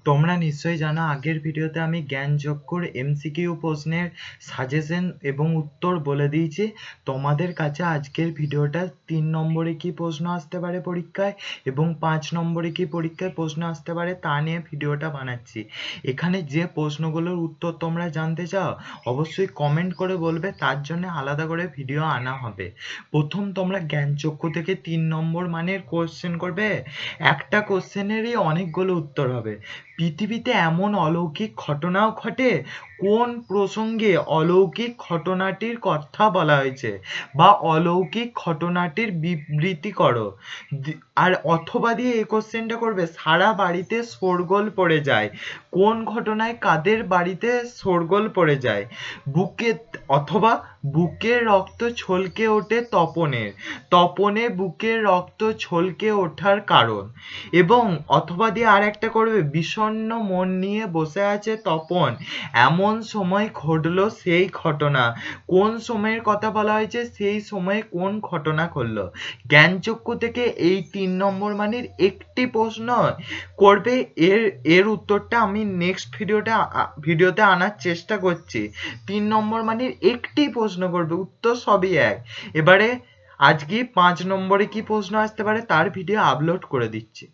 তোমরা নিশ্চয়ই জানো আগের ভিডিওতে আমি জ্ঞানচক্কুর এমসিকিউ প্রশ্নের সাজেশন এবং উত্তর বলে দিয়েছি। তোমাদের কাছে আজকের ভিডিওটা 3 নম্বরে কি প্রশ্ন আসতে পারে পরীক্ষায় এবং 5 নম্বরে কি পরীক্ষায় প্রশ্ন আসতে পারে তা নিয়ে ভিডিওটা বানাচ্ছি। এখানে যে প্রশ্নগুলোর উত্তর তোমরা জানতে চাও অবশ্যই কমেন্ট করে বলবে, তার জন্য আলাদা করে ভিডিও আনা হবে। প্রথম তোমরা জ্ঞানচক্ষু থেকে 3 নম্বর মানের কোশ্চেন করবে। একটা কোশ্চেনেরই অনেকগুলো উত্তর হবে। পৃথিবীতে এমন অলৌকিক ঘটনাও ঘটে, কোন প্রসঙ্গে অলৌকিক ঘটনাটির কথা বলা হয়েছে বা অলৌকিক ঘটনাটির বিবৃতি করো। আর অথবা দিয়ে এই কোশ্চেনটা করবে, সারা বাড়িতে শোরগোল পড়ে যায়, কোন ঘটনায় কাদের বাড়িতে শোরগোল পড়ে যায়। বুকে অথবা বুকের রক্ত ছলকে ওঠে তপনের, তপনে বুকের রক্ত ছলকে ওঠার কারণ। এবং অথবা দিয়ে আর একটা করবে, বিষণ্ণ মন নিয়ে বসে আছে তপন, এমন সময় ঘটলো সেই ঘটনা, কোন সময়ের কথা বলা হয়েছে, সেই সময়ে কোন ঘটনা ঘটলো। জ্ঞানচক্ষু থেকে এই 3 নম্বর মানের একটি প্রশ্ন করবে। এর এর উত্তরটা আমি নেক্সট ভিডিওতে আনার চেষ্টা করছি। 3 নম্বর মানের একটি প্রশ্ন করবে, উত্তর সবই এক। এবারে আজকে 5 নম্বরে কি প্রশ্ন আসতে পারে তার ভিডিও আপলোড করে দিচ্ছি।